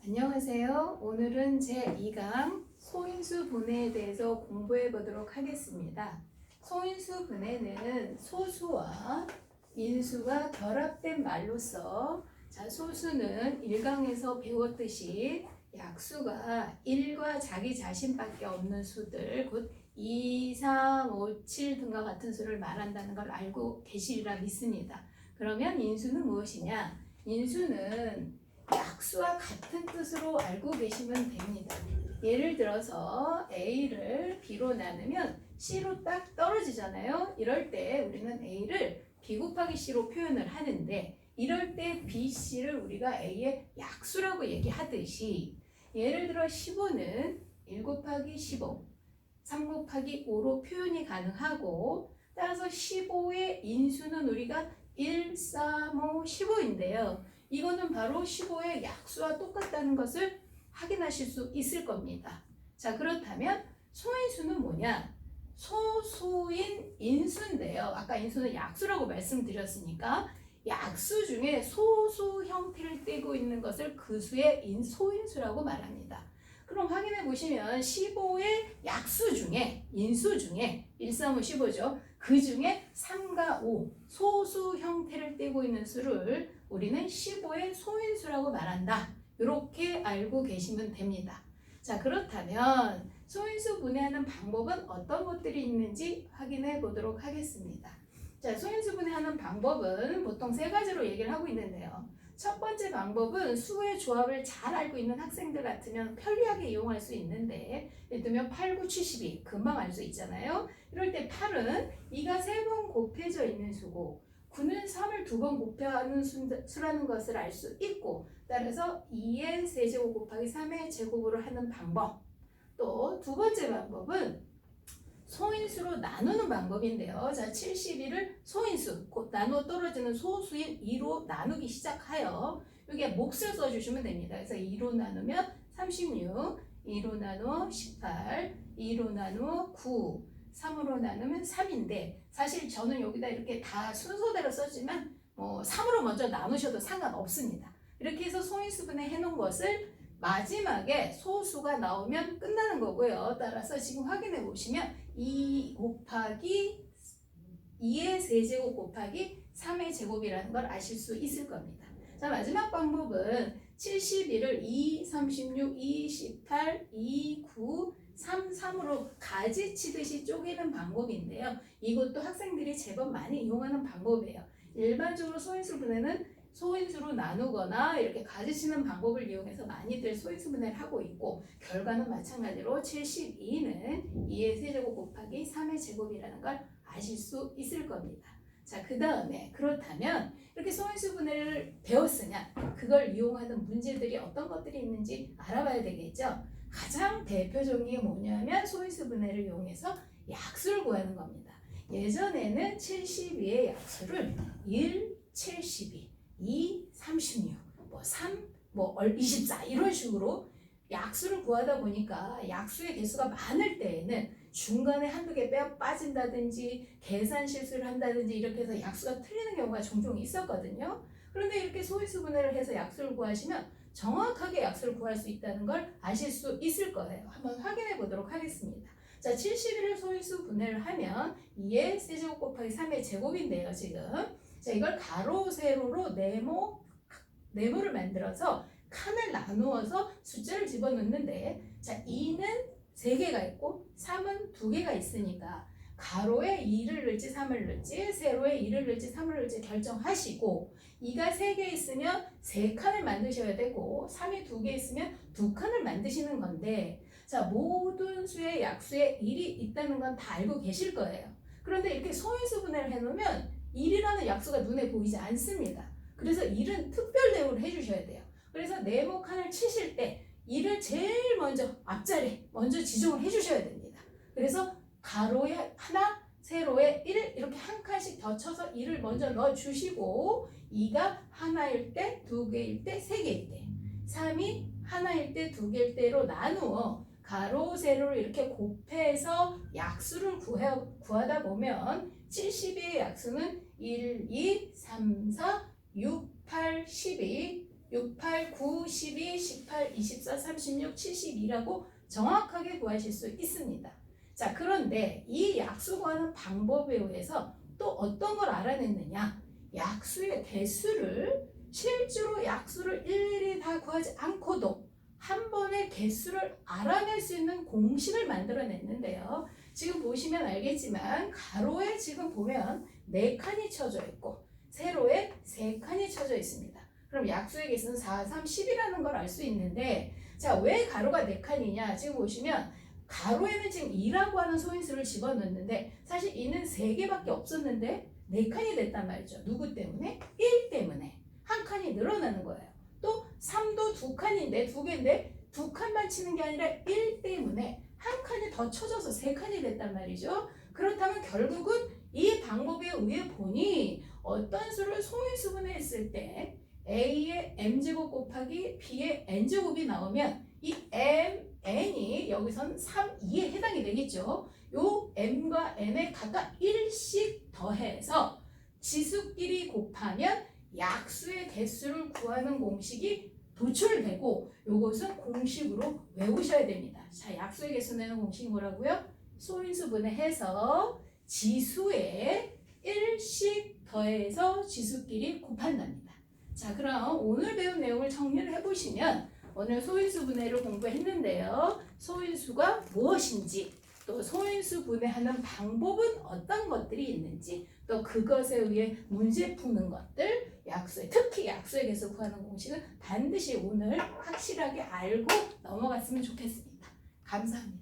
안녕하세요. 오늘은 제2강 소인수 분해에 대해서 공부해 보도록 하겠습니다. 소인수 분해는 소수와 인수가 결합된 말로서 소수는 1강에서 배웠듯이 약수가 1과 자기 자신밖에 없는 수들 곧 2, 3, 5, 7 등과 같은 수를 말한다는 걸 알고 계시리라 믿습니다. 그러면 인수는 무엇이냐? 인수는 약수와 같은 뜻으로 알고 계시면 됩니다. 예를 들어서 A를 B로 나누면 C로 딱 떨어지잖아요. 이럴 때 우리는 A를 B 곱하기 C로 표현을 하는데 이럴 때 B, C를 우리가 A의 약수라고 얘기하듯이 예를 들어 15는 1 곱하기 15, 3 곱하기 5로 표현이 가능하고 따라서 15의 인수는 우리가 1, 3, 5, 15인데요. 이거는 바로 15의 약수와 똑같다는 것을 확인하실 수 있을 겁니다. 자, 그렇다면 소인수는 뭐냐? 소수인 인수인데요. 아까 인수는 약수라고 말씀드렸으니까 약수 중에 소수 형태를 띠고 있는 것을 그 수의 소인수라고 말합니다. 그럼 확인해 보시면 15의 약수 중에 인수 중에 1, 3, 5, 15죠. 그 중에 3과 5 소수 형태를 띠고 있는 수를 우리는 15의 소인수라고 말한다. 이렇게 알고 계시면 됩니다. 자, 그렇다면 소인수 분해하는 방법은 어떤 것들이 있는지 확인해 보도록 하겠습니다. 자, 소인수 분해하는 방법은 보통 세 가지로 얘기를 하고 있는데요. 첫 번째 방법은 수의 조합을 잘 알고 있는 학생들 같으면 편리하게 이용할 수 있는데 예를 들면 8, 9, 72 금방 알 수 있잖아요. 이럴 때 8은 2가 3번 곱해져 있는 수고 9는 3을 2번 곱해하는 수라는 것을 알 수 있고 따라서 2의 세제곱 곱하기 3의 제곱으로 하는 방법. 또 두 번째 방법은 소인수로 나누는 방법인데요. 자, 72를 소인수, 곧 나누어 떨어지는 소수인 2로 나누기 시작하여 여기에 몫을 써주시면 됩니다. 그래서 2로 나누면 36, 2로 나누어 18, 2로 나누어 9, 3으로 나누면 3인데 사실 저는 여기다 이렇게 다 순서대로 썼지만 3으로 먼저 나누셔도 상관없습니다. 이렇게 해서 소인수분해 해놓은 것을 마지막에 소수가 나오면 끝나는 거고요. 따라서 지금 확인해 보시면 2 곱하기 2의 세제곱 곱하기 3의 제곱이라는 걸 아실 수 있을 겁니다. 자, 마지막 방법은 71을 2, 36, 2, 18, 2, 9, 3, 3으로 가지 치듯이 쪼개는 방법인데요. 이것도 학생들이 제법 많이 이용하는 방법이에요. 일반적으로 소인수 분해는 소인수로 나누거나 이렇게 가지치는 방법을 이용해서 많이들 소인수 분해를 하고 있고 결과는 마찬가지로 72는 2의 세제곱 곱하기 3의 제곱이라는 걸 아실 수 있을 겁니다. 자, 그 다음에 그렇다면 이렇게 소인수 분해를 배웠으냐 그걸 이용하는 문제들이 어떤 것들이 있는지 알아봐야 되겠죠. 가장 대표적인 게 뭐냐면 소인수 분해를 이용해서 약수를 구하는 겁니다. 예전에는 72의 약수를 1, 72 2, 36, 3, 24 이런 식으로 약수를 구하다 보니까 약수의 개수가 많을 때에는 중간에 한두 개 빠진다든지 계산 실수를 한다든지 이렇게 해서 약수가 틀리는 경우가 종종 있었거든요. 그런데 이렇게 소인수 분해를 해서 약수를 구하시면 정확하게 약수를 구할 수 있다는 걸 아실 수 있을 거예요. 한번 확인해 보도록 하겠습니다. 자, 71을 소인수 분해를 하면 2의 세제곱 곱하기 3의 제곱인데요, 지금. 자, 이걸 가로, 세로로 네모를 만들어서 칸을 나누어서 숫자를 집어넣는데 자, 2는 3개가 있고 3은 2개가 있으니까 가로에 2를 넣을지 3을 넣을지 세로에 2를 넣을지 3을 넣을지 결정하시고 2가 3개 있으면 3칸을 만드셔야 되고 3이 2개 있으면 2칸을 만드시는 건데 자, 모든 수의 약수에 1이 있다는 건 다 알고 계실 거예요. 그런데 이렇게 소인수 분해를 해놓으면 1이라는 약수가 눈에 보이지 않습니다. 그래서 1은 특별 대우를 해주셔야 돼요. 그래서 네모 칸을 치실 때 1을 제일 먼저 앞자리에 먼저 지정을 해주셔야 됩니다. 그래서 가로에 하나, 세로에 1 이렇게 한 칸씩 더 쳐서 1을 먼저 넣어주시고 2가 하나일 때, 2개일 때, 3개일 때 3이 하나일 때, 2개일 때로 나누어 가로, 세로를 이렇게 곱해서 약수를 구하다 보면 72의 약수는 1, 2, 3, 4, 6, 8, 12 6, 8, 9, 12, 18, 24, 36, 72라고 정확하게 구하실 수 있습니다. 자, 그런데 이 약수 구하는 방법에 의해서 또 어떤 걸 알아냈느냐? 약수의 개수를 실제로 약수를 일일이 다 구하지 않고도 한 번에 개수를 알아낼 수 있는 공식을 만들어냈는데요. 지금 보시면 알겠지만 가로에 지금 보면 4칸이 쳐져 있고 세로에 3칸이 쳐져 있습니다. 그럼 약수의 개수는 4, 3, 10이라는 걸 알 수 있는데 자, 왜 가로가 4칸이냐? 지금 보시면 가로에는 지금 2라고 하는 소인수를 집어넣는데 사실 2는 3개밖에 없었는데 4칸이 됐단 말이죠. 누구 때문에? 1 때문에. 한 칸이 늘어나는 거예요. 또 3도 2칸인데 2개인데 2칸만 치는 게 아니라 1 때문에 한 칸이 더 쳐져서 3칸이 됐단 말이죠. 그렇다면 결국은 이 방법에 의해 보니 어떤 수를 소인수분해 했을 때 A의 m제곱 곱하기 B의 n제곱이 나오면 이 n이 여기선 3, 2에 해당이 되겠죠. 요 m과 n에 각각 1씩 더해서 지수끼리 곱하면 약수의 개수를 구하는 공식이 도출되고 요것은 공식으로 외우셔야 됩니다. 자, 약수의 개수 내는 공식이 뭐라고요? 소인수분해 해서 지수에 1씩 더해서 지수끼리 곱한답니다. 자, 그럼 오늘 배운 내용을 정리를 해보시면 오늘 소인수 분해를 공부했는데요. 소인수가 무엇인지 또 소인수 분해하는 방법은 어떤 것들이 있는지 또 그것에 의해 문제 푸는 것들 약수의 특히 약수의 개수 구하는 공식은 반드시 오늘 확실하게 알고 넘어갔으면 좋겠습니다. 감사합니다.